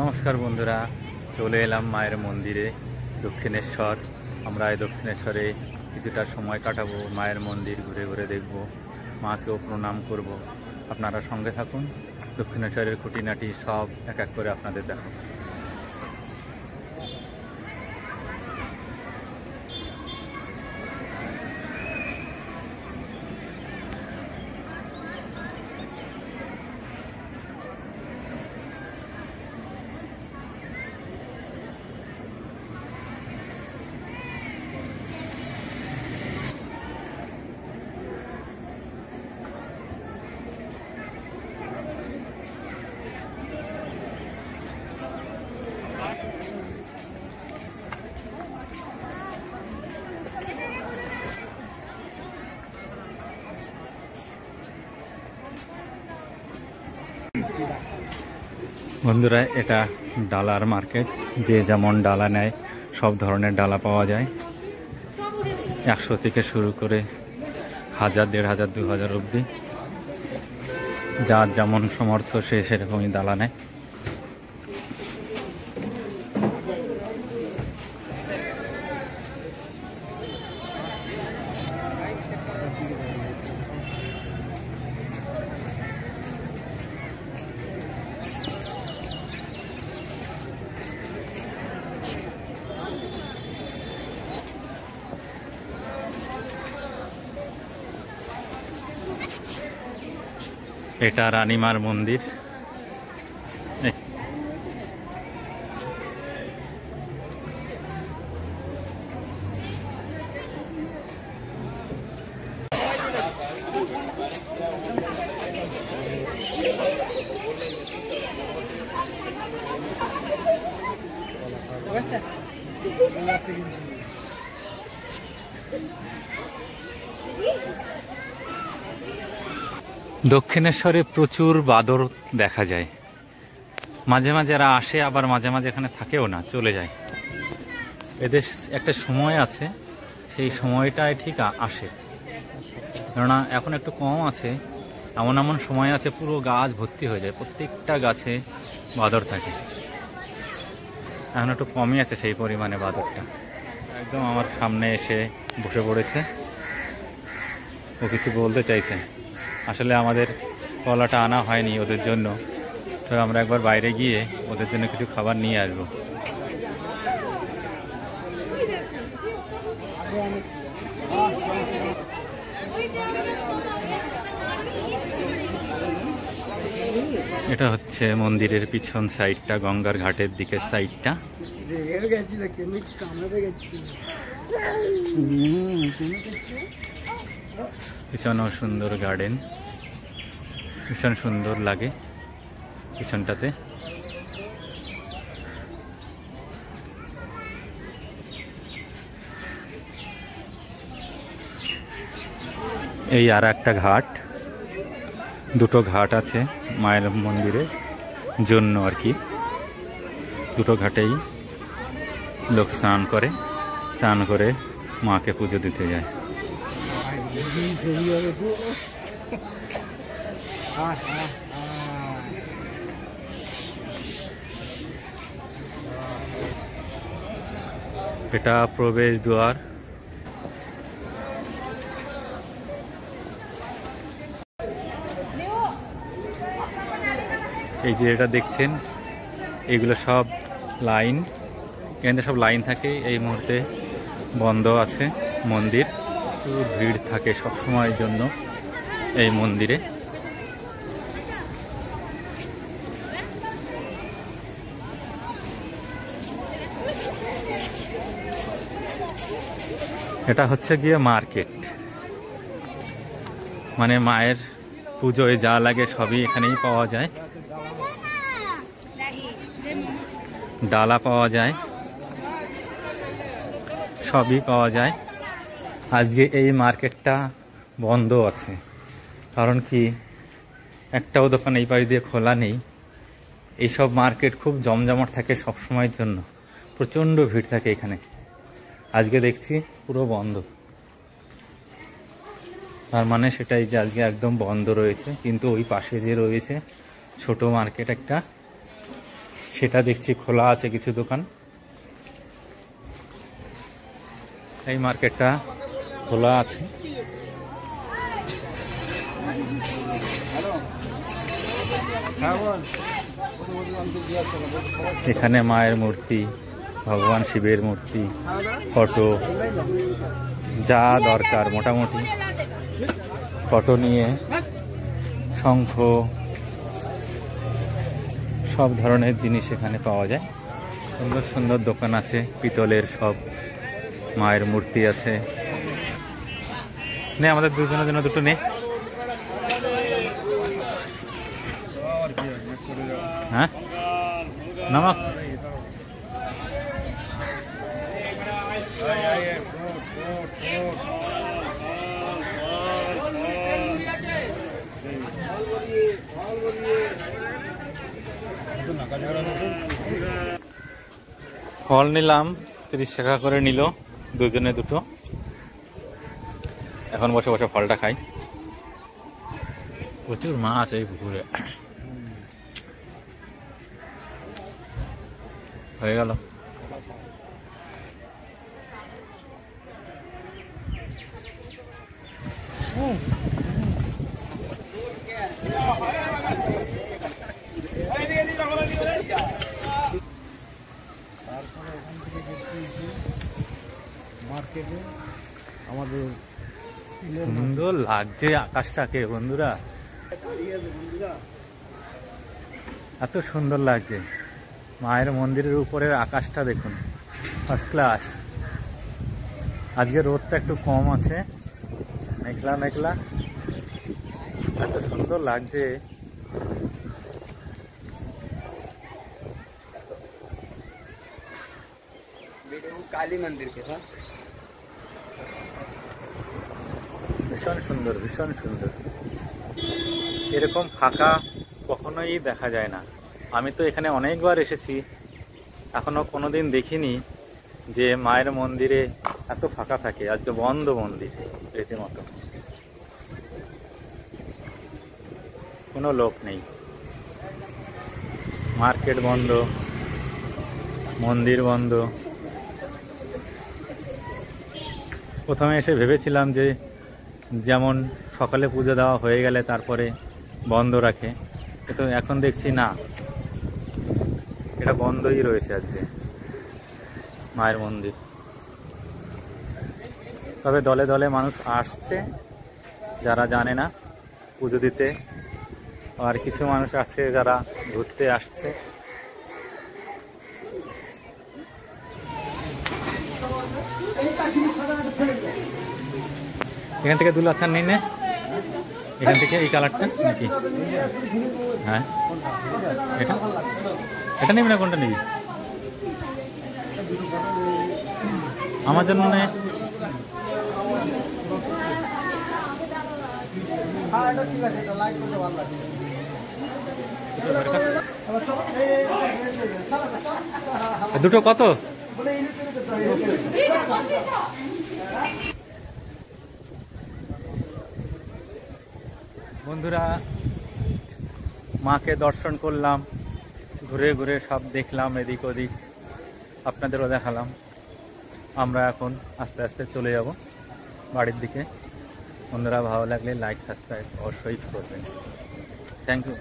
নমস্কার বন্ধুরা, চলে এলাম মায়ের মন্দিরে দক্ষিণেশ্বর। আমরা এই দক্ষিণেশ্বরে কিছুটা সময় কাটাবো, মায়ের মন্দির ঘুরে ঘুরে দেখব, মাকেও প্রণাম করব। আপনারা সঙ্গে থাকুন, দক্ষিণেশ্বরের খুঁটিনাটি সব এক এক করে আপনাদের দেখাবো। বন্ধুরা, এটা ডালার মার্কেট। যে যেমন ডালা নেয় সব ধরনের ডালা পাওয়া যায়। 100 থেকে শুরু করে 1000, 1500, 2000 অবধি। যার যেমন সমর্থ সে সেরকমই ডালা নেয়। এটা রানীমার মন্দির। দক্ষিণেশ্বরে প্রচুর বাদর দেখা যায়। মাঝে মাঝে এরা আসে, আবার মাঝে মাঝে এখানে থাকেও না, চলে যায়। এদের একটা সময় আছে, সেই সময়টায় ঠিক আসে। কেননা এখন একটু কম আছে, এমন এমন সময় আছে পুরো গাছ ভর্তি হয়ে যায়, প্রত্যেকটা গাছে বাদর থাকে। এখন একটু কমই আছে সেই পরিমাণে বাদরটা। একদম আমার সামনে এসে বসে পড়েছে, ও কিছু বলতে চাইছে। আসলে আমাদের কলাটা আনা হয়নি ওদের জন্য, তো আমরা একবার বাইরে গিয়ে ওদের জন্য কিছু খাবার নিয়ে আসবো। এটা হচ্ছে মন্দিরের পিছন সাইডটা, গঙ্গার ঘাটের দিকের সাইডটা। পিছনেও সুন্দর গার্ডেন, ভীষণ সুন্দর লাগে পিছনটাতে। এই আর একটা ঘাট, দুটো ঘাট আছে মায়ের মন্দিরের জন্য আর কি। দুটো ঘাটেই লোক স্নান করে, স্নান করে মাকে পুজো দিতে যায়। এটা প্রবেশ দ্বার। এই যে এটা দেখছেন, এগুলো সব লাইন, এখানে সব লাইন থাকে। এই মুহূর্তে বন্ধ আছে মন্দির, খুব ভিড় থাকে সব সময়ের জন্য এই মন্দিরে। এটা হচ্ছে গিয়ে মার্কেট, মানে মায়ের পুজোয় যা লাগে সবই এখানেই পাওয়া যায়। ডালা পাওয়া যায়, সবই পাওয়া যায়। আজকে এই মার্কেটটা বন্ধ আছে, কারণ কি একটাও দোকান এই পাশ দিয়ে খোলা নেই। এইসব মার্কেট খুব জমজমাট থাকে সব সময়ের জন্য, প্রচণ্ড ভিড় থাকে এখানে। আজকে দেখছি পুরো বন্ধ। তার মানে সেটাই যে আজকে একদম বন্ধ রয়েছে। কিন্তু ওই পাশে যে রয়েছে ছোট মার্কেট একটা, সেটা দেখছি খোলা আছে কিছু দোকান। এই মার্কেটটা খোলা আছে। এখানে মায়ের মূর্তি, ভগবান শিবের মূর্তি, ফটো, যা দরকার মোটামুটি ফটো নিয়ে, শঙ্খ, সব ধরনের জিনিস এখানে পাওয়া যায়। সুন্দর সুন্দর দোকান আছে, পিতলের সব মায়ের মূর্তি আছে। নে আমাদের দুজনের জন্য দুটো নে। হ্যাঁ নামাক। ফল নিলাম, 30 টাকা করে নিল, দুজনে দুটো। এখন বসে বসে ফলটা খাই। প্রচুর মাছ এই পুকুরে। হয়ে গেল। মার্কেটে আমাদের সুন্দর লাগছে আকাশটাকে বন্ধুরা, এত সুন্দর লাগছে। মায়ের মন্দিরের উপরের আকাশটা দেখুন, ফার্স্ট ক্লাস। আজকে রোদটা একটু কম আছে, মেঘলা মেঘলা, এত সুন্দর লাগছে। काली मंदिर के था। ভীষণ সুন্দর, ভীষণ সুন্দর। এরকম ফাঁকা কখনোই দেখা যায় না। আমি তো এখানে অনেকবার এসেছি, এখনো কোনোদিন দেখিনি যে মায়ের মন্দিরে এত ফাঁকা থাকে। আজকে বন্ধ মন্দির রীতিমতো, কোনো লোক নেই। মার্কেট বন্ধ, মন্দির বন্ধ। প্রথমে এসে ভেবেছিলাম যে যেমন সকালে পুজো দেওয়া হয়ে গেলে তারপরে বন্ধ রাখে, কিন্তু এখন দেখছি না, এটা বন্ধই রয়েছে আজকে মায়ের মন্দির। তবে দলে দলে মানুষ আসছে, যারা জানে না পুজো দিতে, আর কিছু মানুষ আছে যারা ঘুরতে আসছে। এখান থেকে দুল আছাড় নিই নে, এখান থেকে এই কালারটা নাকি? হ্যাঁ এটা, এটা নিবি না কোনটা নিবি? আমার জন্য নে। দুটো কত? বন্ধুরা, মাকে দর্শন করলাম, ঘুরে ঘুরে সব দেখলাম এদিক ওদিক, আপনাদেরও দেখালাম। আমরা এখন আস্তে আস্তে চলে যাব বাড়ির দিকে। বন্ধুরা, ভালো লাগলে লাইক সাবস্ক্রাইব অবশ্যই করবেন। Thank you.